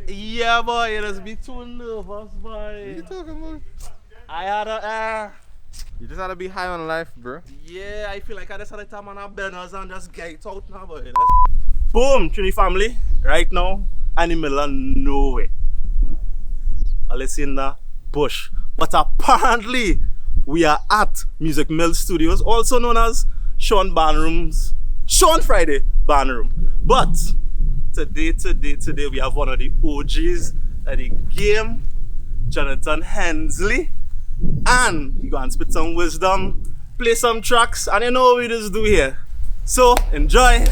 Yeah, boy, it has been too nervous, What boy. you talking about? I had a, You just gotta be high on life, bro. yeah, I feel like I just had a time on a banners and just get it out now, boy. Boom, Trini family, right now, I'm in the middle of nowhere. Let's in the bush. But apparently, we are at Music Mill Studios, also known as Sean Friday Barnroom. But today, we have one of the OGs of the game, Jonathan Hensley. And he gonna spit some wisdom, play some tracks, and you know what we just do here. So, enjoy.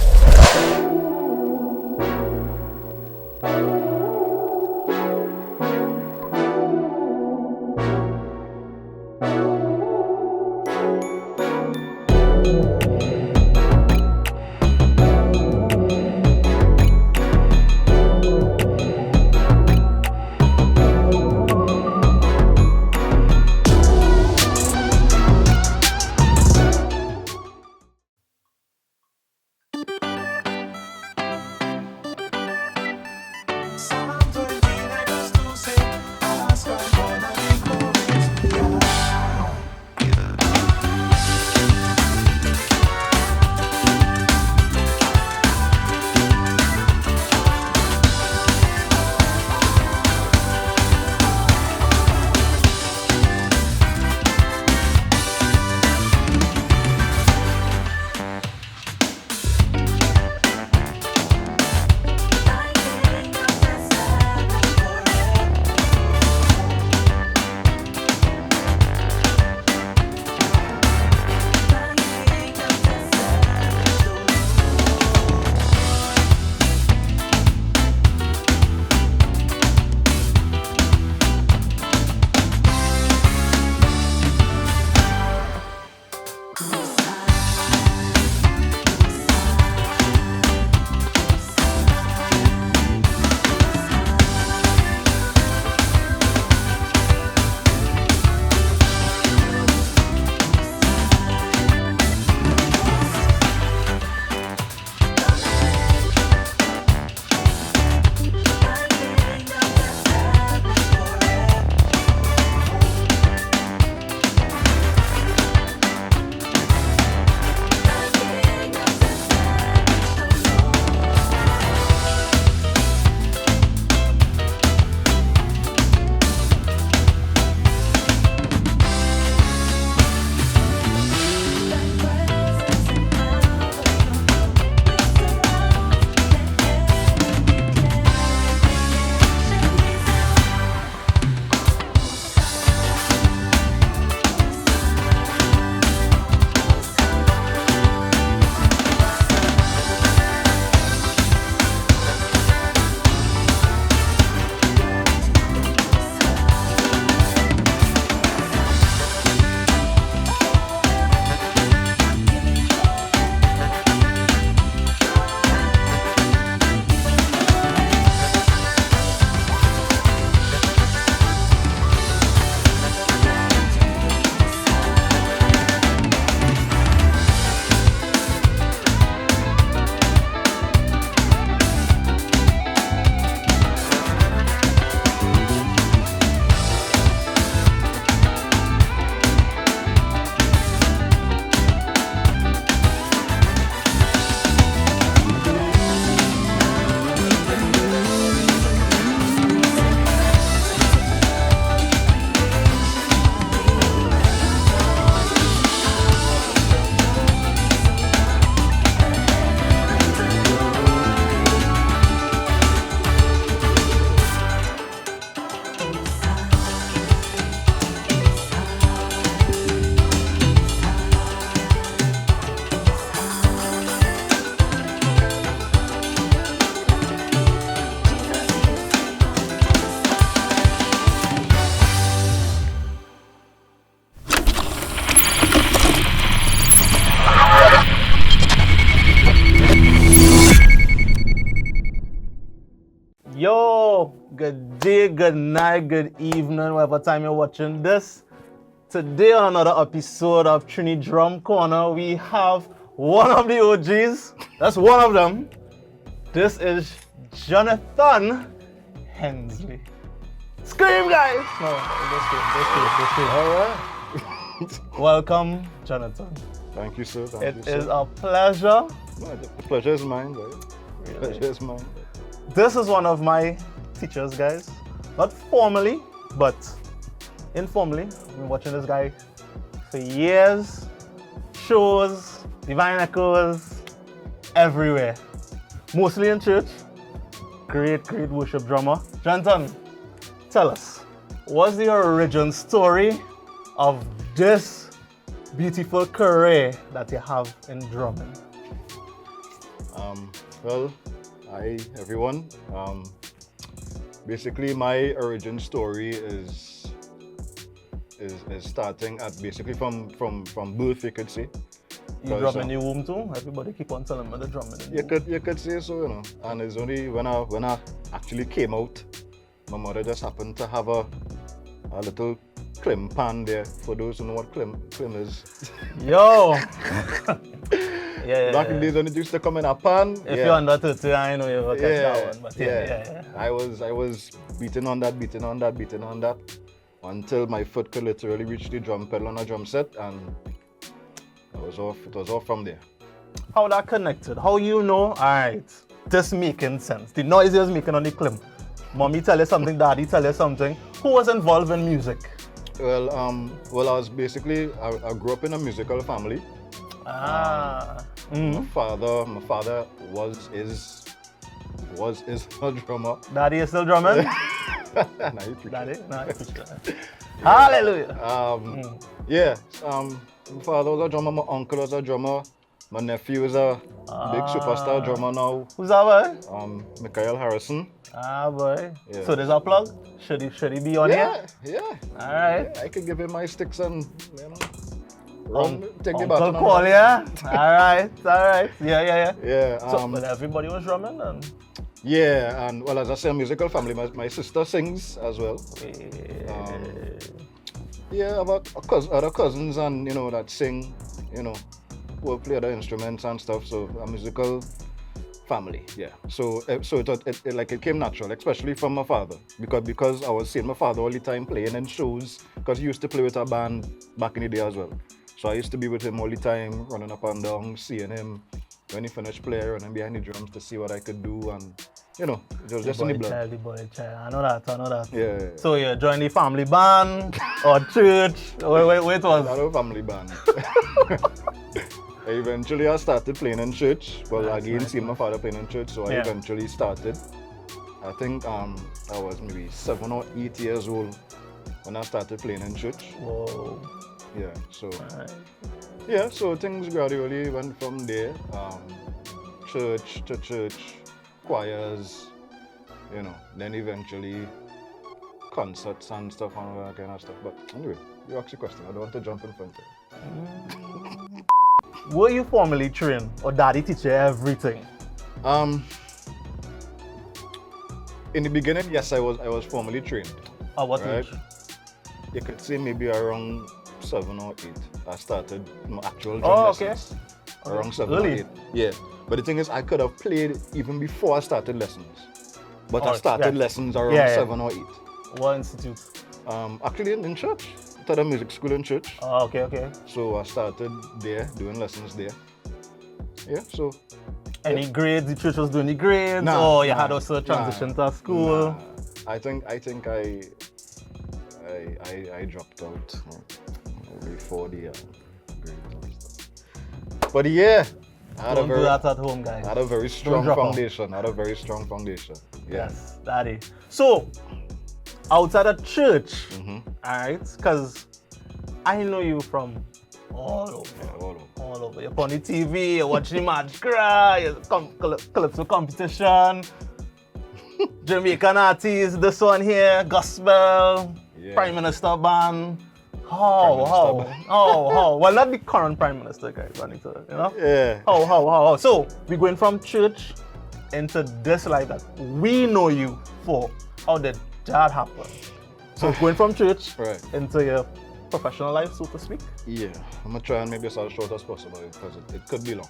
Yo, good day, good night, good evening, whatever time you're watching this. Today on another episode of TRINI Drum Corner, we have one of the OGs. That's one of them. This is Jonathan Hensley. Scream, guys! No, just scream. All right. Welcome, Jonathan. Thank you, sir. Thank It you, sir. is a pleasure. No, the pleasure is mine, right? The Really? pleasure is mine. This is one of my teachers, guys. Not formally, but informally. I've been watching this guy for years. Shows, Divine Echoes, everywhere. Mostly in church. Great worship drummer. Jonathan, tell us, what's the origin story of this beautiful career that you have in drumming? Well, hi everyone. Basically, my origin story is starting at basically from birth, you could say. You drum in the womb too? Everybody keep on telling me the drumming in the womb. You could say so, you know. And it's only when I actually came out, my mother just happened to have a little clim pan there. For those who know what clim is. Yo! Yeah. Back in the days when it used to come in a pan. If you're under 30, I know you'll catch that one. But yeah. I was beating on that until my foot could literally reach the drum pedal on a drum set, and it was off from there. How that connected? How you know, alright, this making sense. The noise you was making on the clim. Mommy tell you something, daddy tell you something. Who was involved in music? Well, I was basically, I grew up in a musical family. My father is a drummer. Daddy is still drumming? Nah, he preached. Daddy? Nah, he preached that. Hallelujah. Yeah, my father was a drummer, my uncle was a drummer, my nephew is a big superstar drummer now. Who's that boy? Michael Harrison. Boy. Yeah. So there's a plug? Should he be on here? Yeah. Alright. Yeah, I could give him my sticks and, you know, run, take the Uncle baton. Paul, yeah? Alright. Yeah. Yeah. So, but everybody was drumming and... Yeah, and well, as I say, a musical family. My sister sings as well. Yeah, about other cousins and that sing, who play other instruments and stuff. So a musical family, yeah. So it came natural, especially from my father, because I was seeing my father all the time playing in shows, because he used to play with a band back in the day as well. So I used to be with him all the time, running up and down, seeing him when he finished playing, running behind the drums to see what I could do, and it was just in the blood. The boy child. I know that. Yeah. So you joined the family band or church? Wait, it was? Not a family band. Eventually I started playing in church. Well, again, seeing my father playing in church, so I eventually started. I think I was maybe 7 or 8 years old when I started playing in church. Whoa. Yeah, so Right. yeah, so things gradually went from there. Church to church, choirs, then eventually concerts and stuff and all that kind of stuff. But anyway, you asked the question. I don't want to jump in front of you. Were you formally trained or daddy teach you everything? In the beginning, yes, I was formally trained. At what Right. age? You could say maybe around 7 or 8. I started my actual drum Oh, okay. lessons. Around 7 Early. or 8. Yeah. But the thing is, I could have played even before I started lessons. But I started lessons around 7 or 8. What institute? Actually in church. I taught a music school in church. Oh, okay. So I started there, doing lessons there. Yeah, so. Any grades? The church was doing the grades? Nah, or you had also transition to school? Nah. I think I dropped out before the grades and stuff. But yeah, Don't do that at home, guys. I had a very strong drop out. foundation. Yeah. Yes, daddy. So, outside of church, alright, because I know you from all over. Yeah, All over. You're on the TV, you're watching the match cry, you're calypso competition, Jamaican artists, this one here, gospel, Prime Minister band. How? Well, not the current Prime Minister, guys, I need to, Yeah. How? So, we're going from church into this life that we know you for. How did that happen? So, going from church into your professional life, so to speak? Yeah, I'm gonna try and make this as short as possible because it could be long.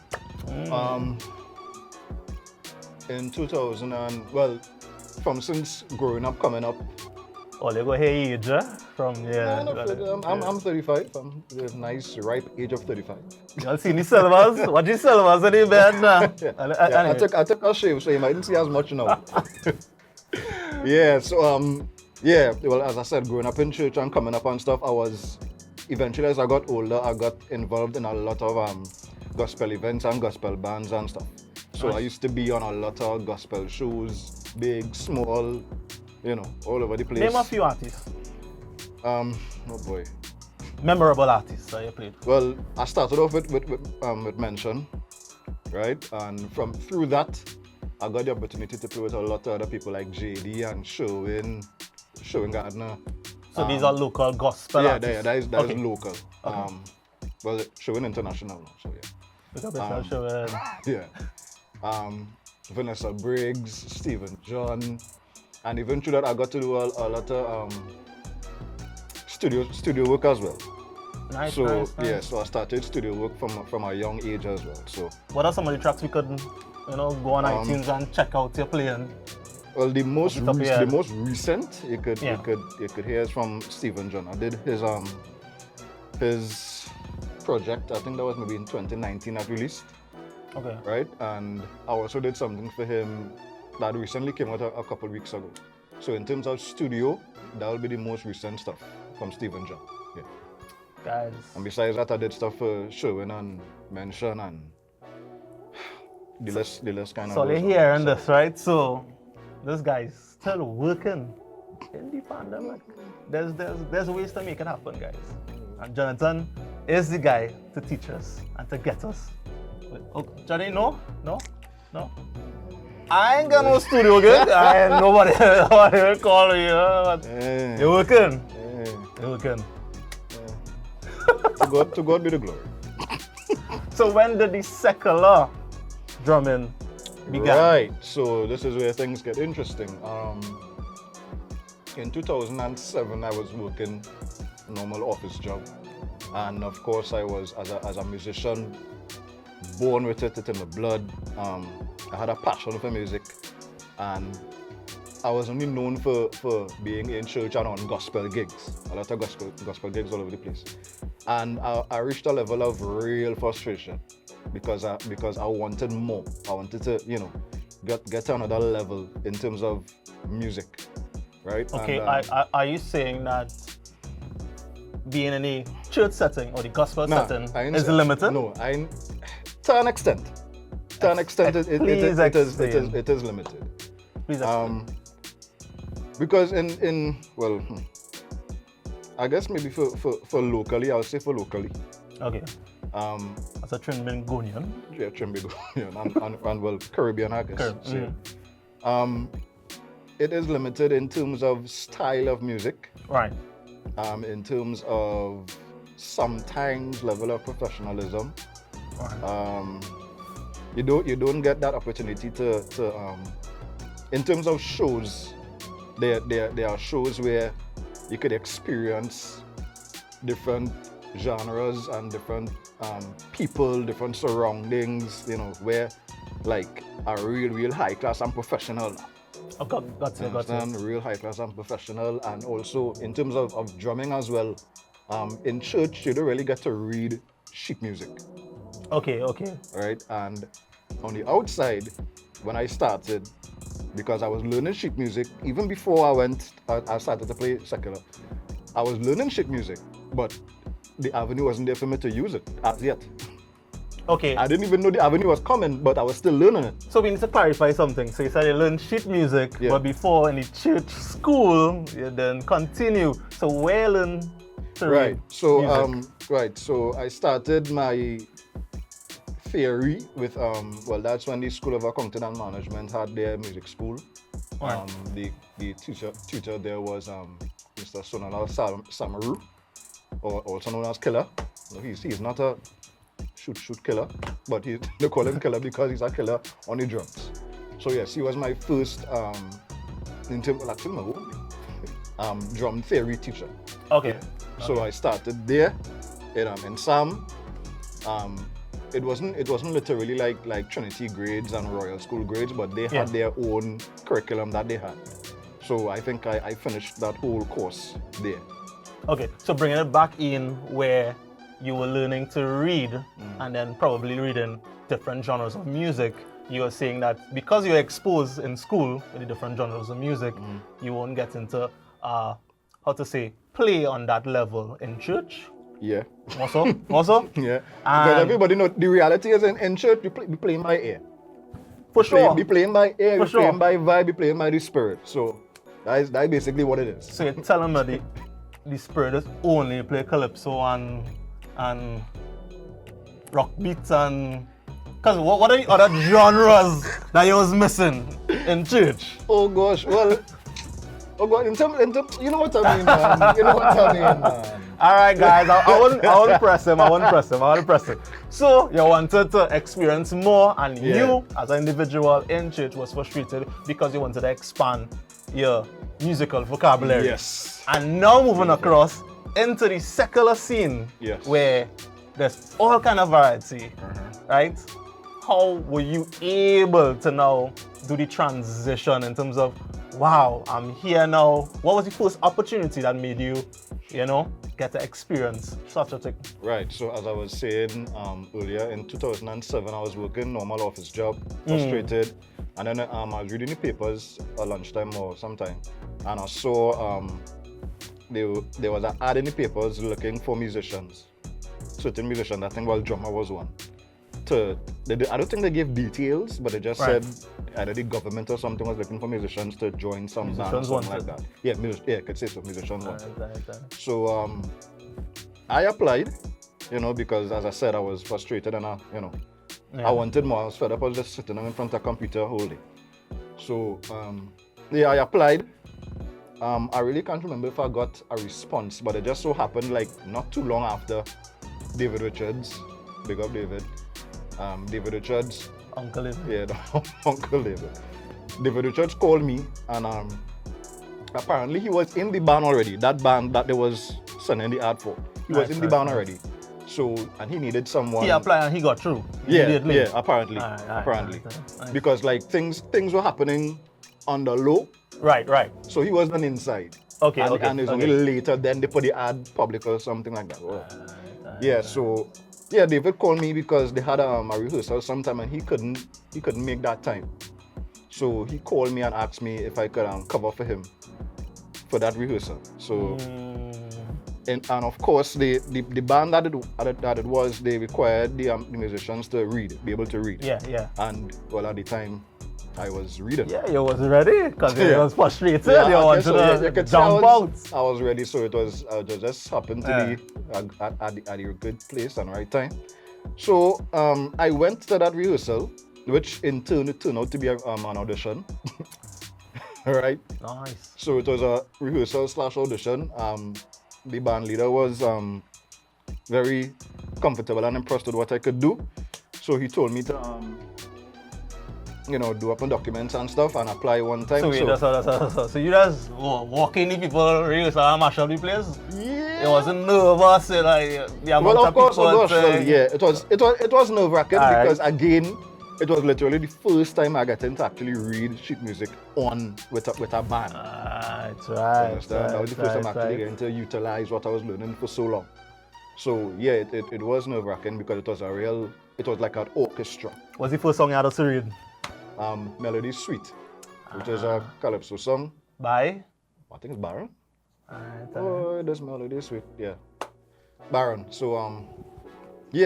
In from since growing up, coming up. Oh, they go here age, from I'm 35. I'm the nice ripe age of 35. Y'all seen the silvers? What the silvers in the bed now? Yeah, I took a shave, so you mightn't see as much now. Yeah, so well, as I said, growing up in church and coming up and stuff, I was eventually, as I got older, I got involved in a lot of gospel events and gospel bands and stuff. So Nice. I used to be on a lot of gospel shows, big, small, all over the place. Name a few artists. Oh boy. Memorable artists that you played. Well, I started off with Mention, right? And through that, I got the opportunity to play with a lot of other people like JD and Sherwin Gardner. So these are local gospel Yeah, artists. that is Okay. local. Well, Sherwin international now, so yeah. Pick up yourself, Sherwin. Yeah. Vanessa Briggs, Stephen John, and even through that I got to do a lot of studio work as well. Nice, So nice. yeah, so I started studio work from a young age as well. So What are some of the tracks we could, go on iTunes and check out your playing? well, the most Off the top of your head. recent you could hear is from Stephen John. I did his project. I think that was maybe in 2019 that released. Okay. Right? And I also did something for him that recently came out a couple weeks ago. So in terms of studio, that will be the most recent stuff from Stephen John. Yeah. Guys. And besides that, I did stuff for Sherwin and Mention and the list kind of. So you're goes on. hearing this, right? So this guy's still working in the pandemic. There's ways to make it happen, guys. And Jonathan is the guy to teach us and to get us. Oh, Johnny, no. I ain't got no studio gig. I ain't nobody will call you. But Yeah. you're working. Yeah. You're working. To God be the glory. So when did the secular drumming began? Right. So this is where things get interesting. In 2007, I was working a normal office job, and of course, I was as a musician, born with it in the blood. I had a passion for music, and I was only known for being in church and on gospel gigs, a lot of gospel gigs all over the place. And I reached a level of real frustration because I wanted more. I wanted to, get to another level in terms of music, right? Okay, And, are you saying that being in a church setting or the gospel setting is limited? No, to an extent. To an extent, it Please explain. is limited. Please explain. Because I guess maybe for locally, I would say for locally. Okay. As a Trinidadandonian. Yeah, Trinidad and well, Caribbean, I guess. It is limited in terms of style of music. Right. In terms of sometimes level of professionalism. Right. You don't get that opportunity to in terms of shows. There are shows where you could experience different genres and different people, different surroundings, where like a real high class and professional. Oh, got it. Real high class and professional, and also in terms of drumming as well. In church, you don't really get to read sheet music. Okay. Right? And on the outside, when I started, because I was learning sheet music, even before I started to play secular, I was learning sheet music, but the avenue wasn't there for me to use it as yet. Okay. I didn't even know the avenue was coming, but I was still learning it. So we need to clarify something. So you said you learned sheet music, Yeah. but before in the church school, you then continue. So where you learn to Right. read So music? So I started my theory with that's when the School of Accounting and Management had their music school. Right. The tutor there was Mr. Sonalal Samaru, or also known as Killer. He's not a shoot killer, but they call him Killer because he's a killer on the drums. So yes, he was my first drum theory teacher. Okay. So I started there in Sam. it wasn't literally like Trinity grades and Royal School grades, but they had their own curriculum that they had. So I think I finished that whole course there. Okay, so bringing it back in where you were learning to read and then probably reading different genres of music, you were saying that because you're exposed in school with the different genres of music, you won't get into, play on that level in church. Yeah. Also? Yeah. Because everybody know the reality is in church, we playing by ear. For sure. Be playing by ear, For be sure. playing by vibe, be playing by the spirit. So that's basically what it is. So you're telling me the spirit is only play calypso and rock beats and... Because what are the other genres that you was missing in church? Oh gosh, well, in terms, you know what I mean, man. You know what I mean, man. All right, guys, I won't press him. So you wanted to experience more, and you, as an individual in church, was frustrated because you wanted to expand your musical vocabulary. Yes. And now moving across into the secular scene, where there's all kind of variety, right? How were you able to now do the transition in terms of, wow, I'm here now? What was the first opportunity that made you, get to experience such a thing? Right, so as I was saying earlier, in 2007, I was working normal office job, frustrated, and then I was reading the papers at lunchtime or sometime, and I saw there was an ad in the papers looking for musicians, certain musicians. I think drummer was one. I don't think they gave details, but they just said either the government or something was looking for musicians to join some band or something like that. Yeah, I could say so, musicians wanted. So I applied, because as I said, I was frustrated and I wanted more. I was fed up. I was just sitting in front of a computer whole day. So I applied. I really can't remember if I got a response, but it just so happened not too long after David Richards, big up David. David Richards. Uncle David. Yeah, Uncle David. David Richards called me, and apparently he was in the band already. That band that they was sending the ad for. He was in the band already. So, and he needed someone. He applied and he got through. Yeah, apparently. Because things were happening on the low. Right. So he wasn't inside. Okay. And it was only later then they put the ad public or something like that. So David called me because they had a rehearsal sometime and he couldn't make that time. So he called me and asked me if I could cover for him for that rehearsal. So and of course the band that it was, they required the musicians to be able to read. Yeah. And well, at the time I was reading. Yeah, you was ready because you was frustrated. You wanted to jump out. I was ready, so it was just happened to be at a good place and right time. So I went to that rehearsal, which in turn turned out to be an audition. Right. Nice. So it was a rehearsal / audition. The band leader was very comfortable and impressed with what I could do. So he told me to do up on documents and stuff and apply one time. So you just walk in the people rehearsal and mash up the place? Yeah. It wasn't nervous, it was nerve-wracking because again, it was literally the first time I got to actually read sheet music with a band. That's right. That was the first time I actually getting to utilize what I was learning for so long. So yeah, it was nerve-wracking because it was like an orchestra. What's the first song you had to read? Melody Sweet, which is a calypso song. By? I think it's Baron. This Melody Sweet, yeah. Baron. So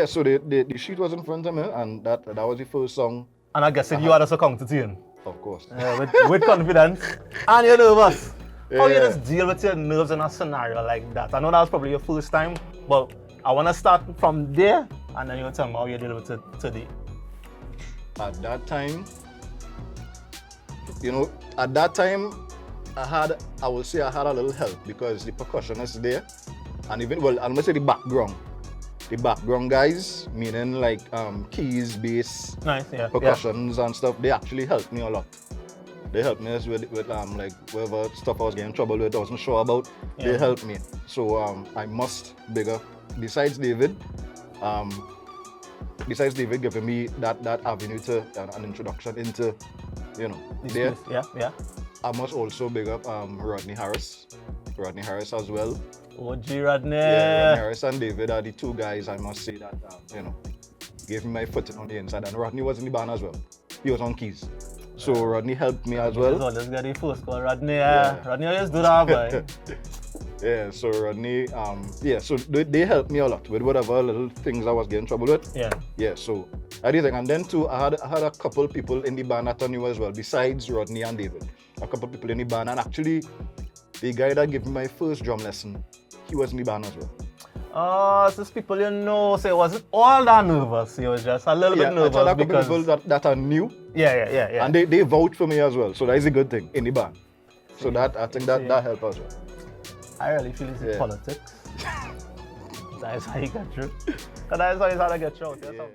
so the sheet was in front of me and that was the first song. And I guess you had a succumb to tune. Of course. With confidence. And you're nervous. How you just deal with your nerves in a scenario like that? I know that was probably your first time, but I want to start from there and then you'll tell me how you deal with it today. At that time, I would say I had a little help because the percussionist there, and even, I'm gonna say the background guys, meaning like keys, bass, percussions and stuff, they actually helped me a lot. They helped me with like whatever stuff I was getting in trouble with, I wasn't sure about, they helped me. So I must bigger, besides David, besides David giving me that avenue to an introduction into, you know, there, Yeah. I must also big up Rodney Harris as well. OG Rodney. Yeah, Rodney Harris and David are the two guys I must say that you know, gave me my footing on the inside. And Rodney was in the band as well. He was on keys. So Rodney helped me as well. Always get the first call, Rodney. Rodney always do that, boy. Yeah, so Rodney, so they helped me a lot with whatever little things I was getting trouble with. Yeah, so I did think. And then too, I had a couple people in the band that I knew as well, besides Rodney and David. A couple people in the band, and actually, the guy that gave me my first drum lesson, he was in the band as well. Oh, so people you know, so it wasn't all that nervous. You was just a little bit nervous I had a couple because people that are new. Yeah. And they vouch for me as well, so that is a good thing in the band. So that I think that helped as well. I really feel it's politics. That is how you get through. Because that is how you how to get through. Sometimes.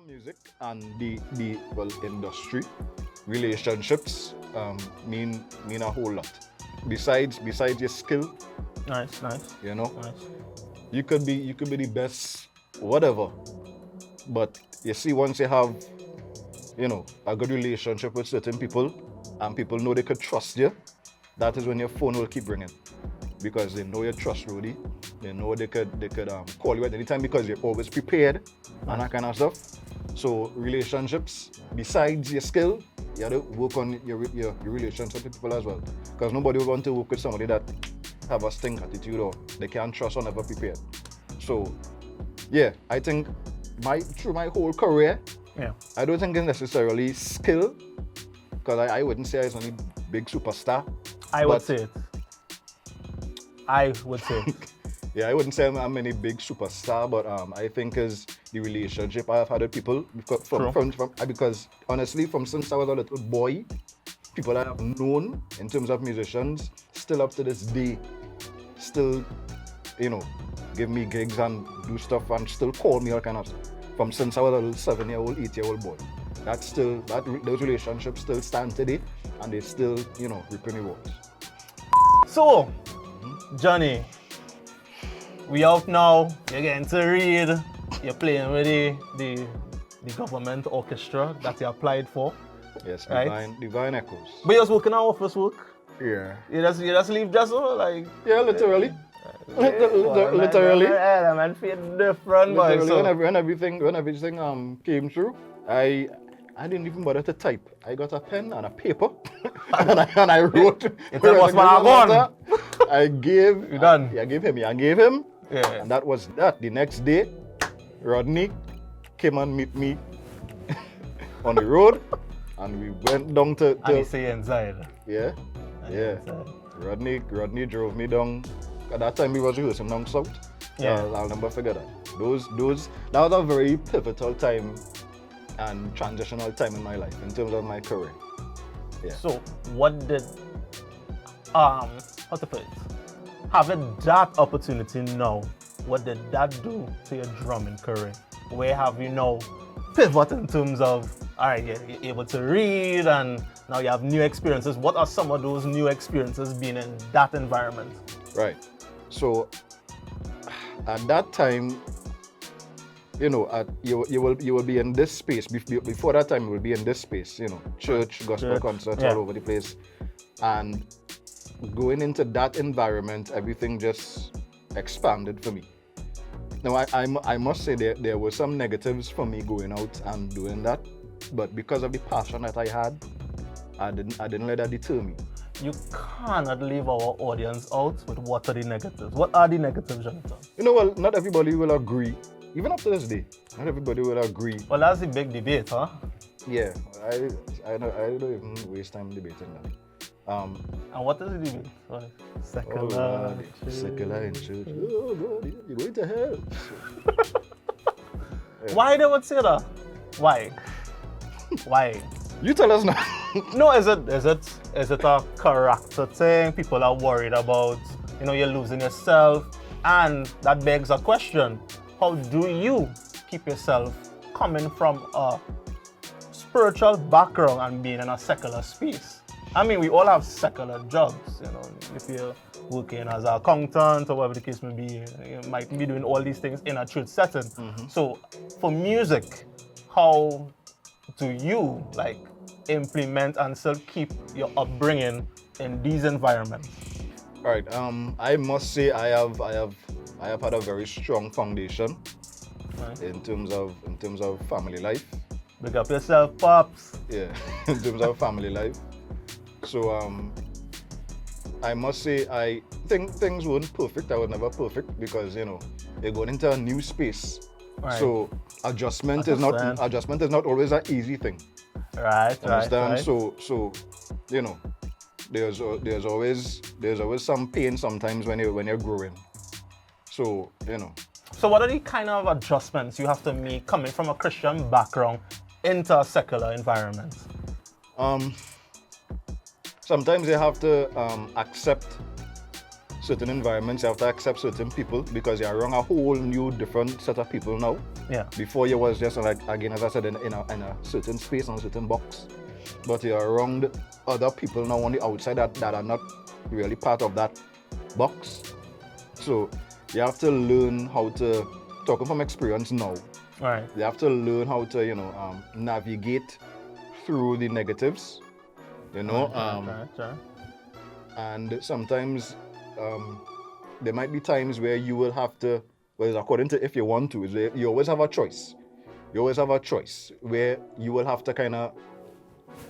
Music and the industry, relationships mean a whole lot. Besides your skill, Nice. you know, Nice. you could be the best, whatever. But you see, once you have, you know, a good relationship with certain people, and people know they could trust you, that is when your phone will keep ringing, because they know you're trustworthy. They know they could call you at any time because you're always prepared and that kind of stuff. So relationships, besides your skill, you have to work on your relationship with people as well. Because nobody will want to work with somebody that have a stink attitude or they can't trust or never prepared. So yeah, I think through my whole career, Yeah. I don't think it's necessarily skill, because I wouldn't say I was only big superstar. I would But- say it. I would say it. Yeah, I wouldn't say I'm any big superstar, but I think is the relationship I have had with people because honestly, from since I was a little boy, people I have known in terms of musicians, still up to this day, still, give me gigs and do stuff and still call me all kind of stuff. From since I was a little 7-year-old, 8-year-old boy. Those relationships still stand today, and they still, reaping rewards. So, Johnny, we out now. You're getting to read. You're playing with the government orchestra that you applied for. Yes, Right. divine echoes. But you're working on office work. Yeah. You just leave just so like. Yeah, literally. Literally. Yeah, man, feel different, boy. Literally, So, when everything came through, I didn't even bother to type. I got a pen and a paper, and I wrote. It's a boss man, I'm gone. I gave. You done? I gave him, yeah. and that was that. The next day, Rodney came and meet me on the road, and we went down to. And he say inside. Yeah, And yeah. inside. Rodney drove me down. At that time, we was rehearsing down south. Yeah. I'll never forget that. That was a very pivotal time and transitional time in my life in terms of my career. Yeah. So, what did, how to put it, having that opportunity now, what did that do to your drumming career? Where have you now pivot in terms of, all right, you're able to read and now you have new experiences. What are some of those new experiences being in that environment? Right. So at that time, you will be in this space. Before that time, you will be in this space. Church, gospel concerts yeah. all over the place, and going into that environment, everything just expanded for me. Now, I must say there were some negatives for me going out and doing that, but because of the passion that I had, I didn't let that deter me. You cannot leave our audience out with what are the negatives. What are the negatives, Jonathan? Well, not everybody will agree. Even up to this day, not everybody will agree. Well, that's the big debate, huh? Yeah, I don't even waste time debating that. And what is the debate? Sorry. Secular. God, secular in church. Oh God, you're going to hell. Why they would say that? Why? Why? You tell us now. No, is it a character thing? People are worried about, you're losing yourself, and that begs a question: how do you keep yourself coming from a spiritual background and being in a secular space? I mean, we all have secular jobs, if you're working as an accountant or whatever the case may be, you might be doing all these things in a church setting. Mm-hmm. So for music, how do you implement and still keep your upbringing in these environments? All right. I must say I have had a very strong foundation in terms of family life. Big up yourself, pops. Yeah, in terms of family life. So I must say I think things weren't perfect. I was never perfect because you're going into a new space. Right. So adjustment is not always an easy thing. Right. Understand? Right. So there's always some pain sometimes when you're growing. So So what are the kind of adjustments you have to make coming from a Christian background into a secular environment? Sometimes you have to accept certain environments. You have to accept certain people because you're around a whole new different set of people now. Yeah. Before you was just again, as I said, in a certain space, on a certain box. But you're around other people now on the outside that are not really part of that box. So you have to learn how to, talking from experience now, Right. you have to learn how to, navigate through the negatives, Right. and sometimes there might be times where you will have to, well, according to if you want to, you always have a choice. You always have a choice where you will have to kind of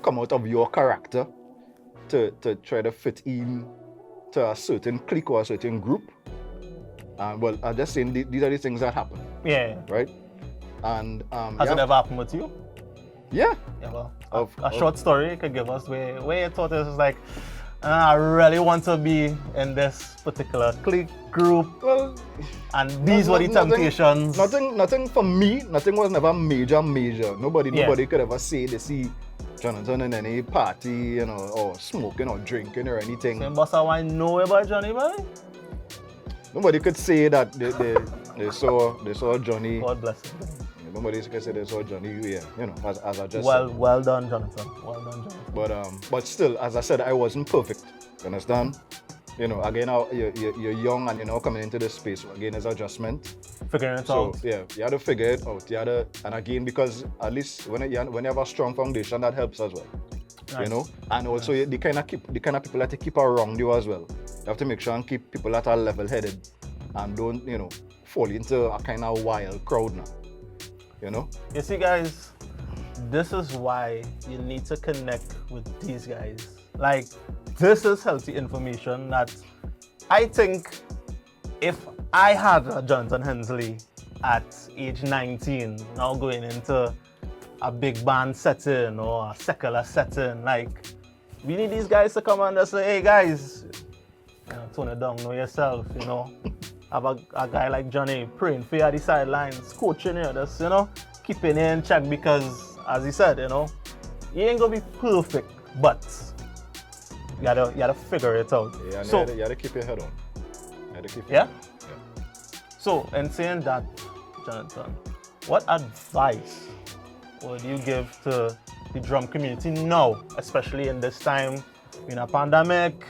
come out of your character to try to fit in to a certain clique or a certain group. Well, I'm just saying these are the things that happen. Yeah. right? And Has it ever happened with you? yeah, Yeah, well, Of- a short story you could give us where you thought it was like, I really want to be in this particular clique group, well, and these were the temptations. Nothing for me. Nothing was never major. Nobody Yeah. could ever say they see Jonathan in any party, or smoking or drinking or anything. So, boss, I know about Johnny, boy. Nobody could say that they saw Johnny. God bless him. Nobody could say they saw Johnny. Yeah, as I just Well, said. well done, Jonathan. Well done, Jonathan. But still, as I said, I wasn't perfect. You understand? Again, you're young and you're now coming into this space. So again, it's adjustment. Figuring it So out. yeah, you had to figure it out. And again, because at least when you have a strong foundation, that helps as well. Nice. And also the kind of people that you keep around you as well. You have to make sure and keep people that are level-headed and don't fall into a kind of wild crowd now. You see, guys, this is why you need to connect with these guys. Like, this is healthy information that I think if I had a Jonathan Hensley at age 19, now going into a big band setting or a secular setting, like, we need these guys to come and just say, hey, guys, tone it down, know yourself, Have a guy like Johnny praying for you at the sidelines, coaching you, just, keeping you in check because, as he said, you ain't gonna be perfect, but you gotta figure it out. Yeah, and So, you had to keep your head on. yeah? So, in saying that, Jonathan, what advice would you give to the drum community now, especially in this time, in a pandemic,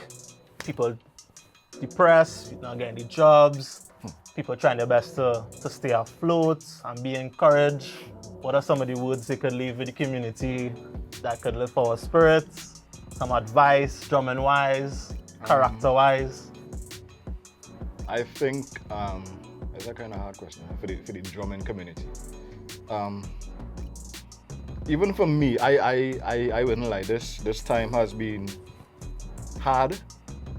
people depressed, people not getting the jobs, people trying their best to stay afloat and be encouraged? What are some of the words they could leave with the community that could lift our spirits? Some advice, drumming-wise, character-wise? I think it's a kind of hard question for the drumming community. Even for me, I wouldn't lie. This time has been hard.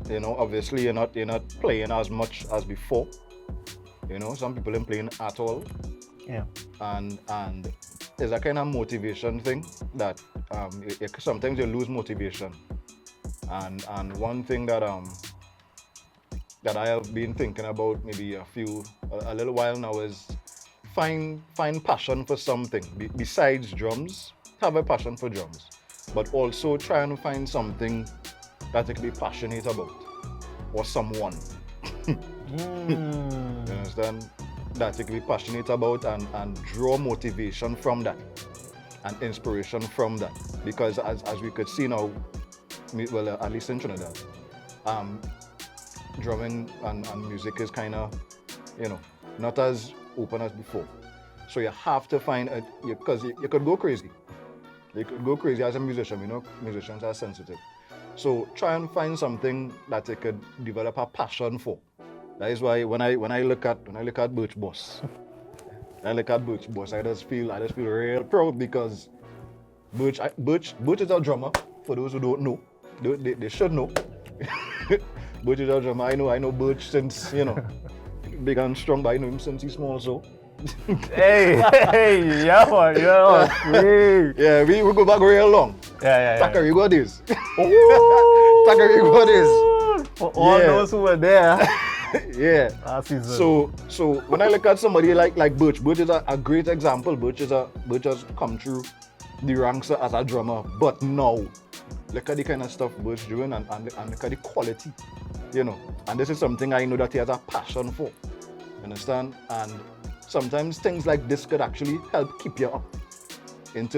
Obviously you're not playing as much as before. Some people ain't playing at all. Yeah. And it's a kind of motivation thing that sometimes you lose motivation. And one thing that I have been thinking about maybe a little while now is find passion for something besides drums. Have a passion for drums, but also try and find something that you can be passionate about, or someone. You understand? That you can be passionate about and draw motivation from that and inspiration from that. Because as we could see now, well, at least in Trinidad, drumming and music is kind of, not as open as before. So you have to find because you could go crazy. You could go crazy as a musician. Musicians are sensitive. So try and find something that you could develop a passion for. That is why when I look at Birch Boss, I just feel real proud because Birch is a drummer. For those who don't know, they should know. Birch is a drummer. I know Birch since big and strong, but I know him since he's small. So hey, yeah. yeah, we go back real long. Yeah. Takarigo days. Takarigo days. For all those who were there. Yeah. Last season. So when I look at somebody like Birch is a great example. Birch has come through the ranks as a drummer, but now look at the kind of stuff Birch doing and look at the quality, And this is something I know that he has a passion for. Understand? And sometimes things like this could actually help keep you up in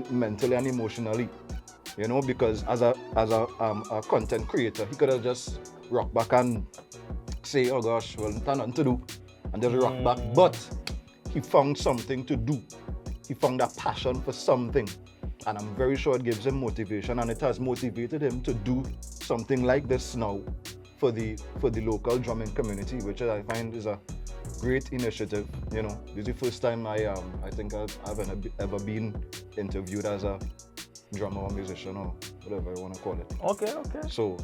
mentally and emotionally. Because as a content creator, he could have just rock back and say, oh gosh, well, nothing to do, and just rock back. But he found something to do. He found a passion for something. And I'm very sure it gives him motivation, and it has motivated him to do something like this now for the local drumming community, which I find is a great initiative. This is the first time I think I've ever been interviewed as a drummer or musician or whatever you want to call it. Okay. So,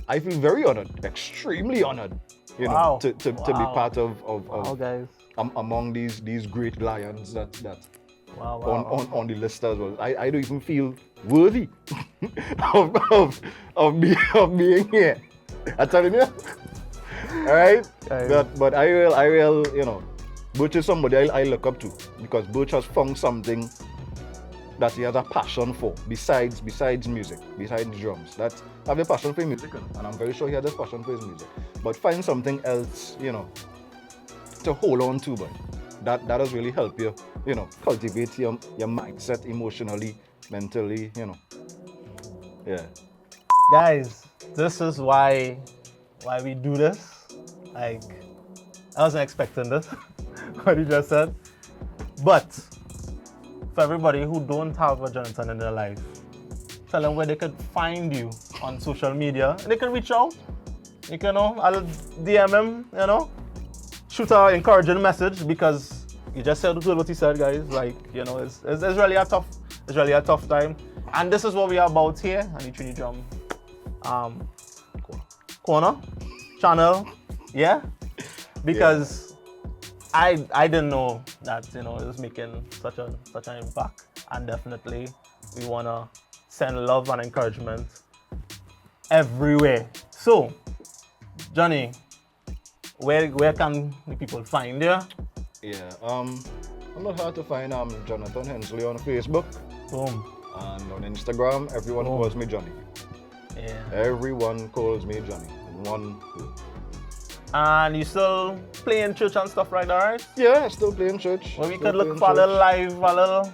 I feel very honored, extremely honored you Wow. know, to be Wow. part of Wow, guys. among these great lions that Wow, wow. on the list as well. I don't even feel worthy of being here. I'm telling you. All right? Guys. But I will, you know, Butch is somebody I look up to because Butch has found something that he has a passion for besides music, besides drums. That I have a passion for music, and I'm very sure he has a passion for his music. But find something else, you know, to hold on to, but that does really help you, you know, cultivate your mindset emotionally, mentally, you know. Yeah. Guys, this is why we do this. Like, I wasn't expecting this, what you just said. But for everybody who don't have a Jonathan in their life, tell them where they could find you on social media. And they can reach out. You can, I'll DM him, you know, shoot an encouraging message because you just said what he said, guys. Like, you know, it's really a tough time. And this is what we are about here on the Trini Drum Corner channel, yeah? Because I didn't know that, you know, it was making such an impact. And definitely we wanna send love and encouragement everywhere. So, Johnny, where can the people find you? Yeah. I'm not hard to find. I'm Jonathan Hensley on Facebook. Boom. And on Instagram, everyone Boom. calls me Johnny. Yeah. Everyone calls me Johnny. One word. And you still playing church and stuff like that, right? Yeah, still playing church. Well, we Still could look playing for a church. little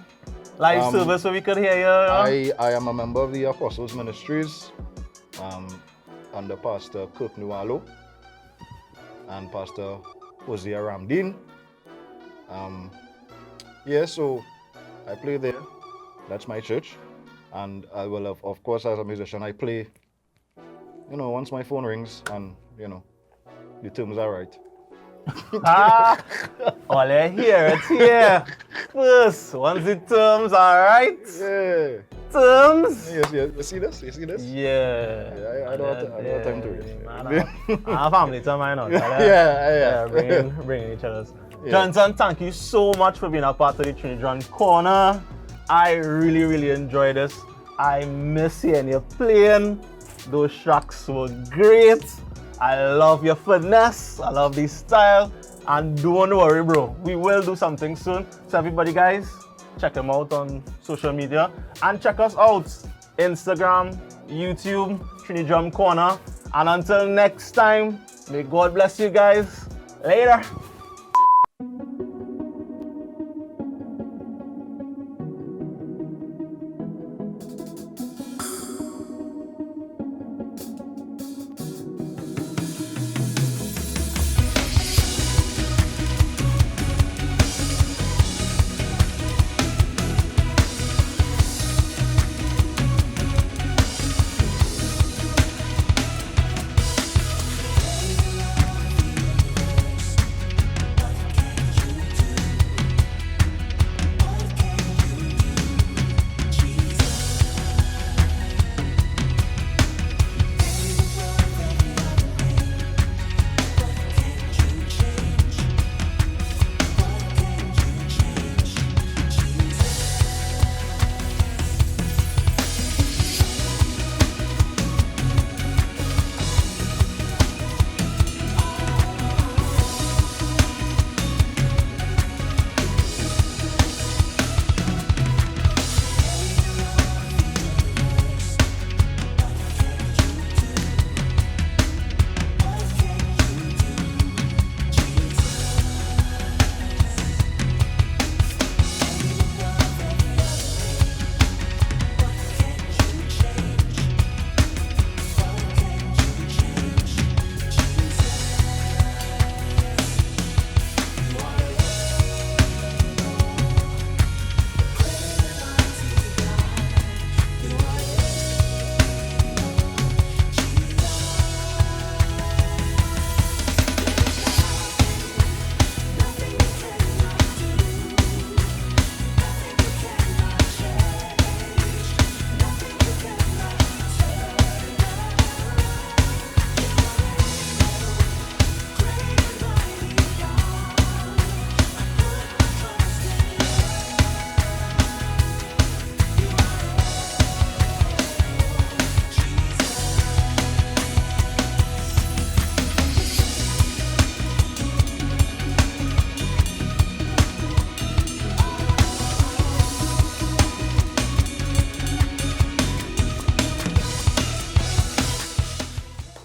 live service so we could hear you. I am a member of the Apostles Ministries under Pastor Kirk Nualo and Pastor Hosea Ramdeen. Yeah, so I play there. That's my church. And I will, of course, as a musician, I play, you know, once my phone rings and, you know, the terms are right. All I hear it's here. First, once the terms are right. Yeah. Terms. Yes, yes. You see this? You see this? Yeah. Yeah, I don't have time to read. I have family time, I know. Yeah. Bringing each other's. Yeah. Johnson, thank you so much for being a part of the Trini Drum Corner. I really enjoyed this. I miss hearing you playing. Those tracks were great. I love your finesse. I love the style. And don't worry, bro. We will do something soon. So everybody, guys, check him out on social media. And check us out. Instagram, YouTube, Trini Drum Corner. And until next time, may God bless you guys. Later.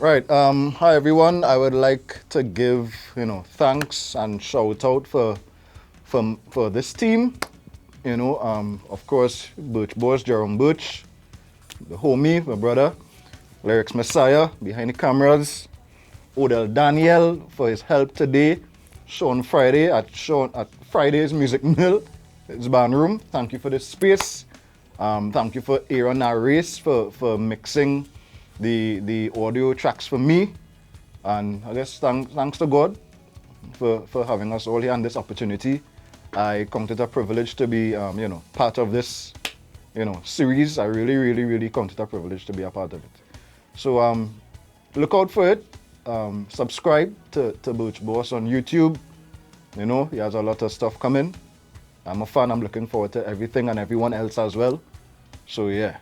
Right. Hi everyone. I would like to give thanks and shout out for this team. Of course, Birch Boss, Jerome Birch, the homie, my brother, Lyrics Messiah behind the cameras, Odell Daniel for his help today, Sean Friday at Friday's Music Mill, his band room. Thank you for this space. Thank you for Aaron Aris for mixing the audio tracks for me, and I guess thanks to God for having us all here and this opportunity. I count it a privilege to be part of this series. I really count it a privilege to be a part of it. So look out for it. Subscribe to Birch Boss on YouTube. He has a lot of stuff coming. I'm a fan. I'm looking forward to everything and everyone else as well. So yeah.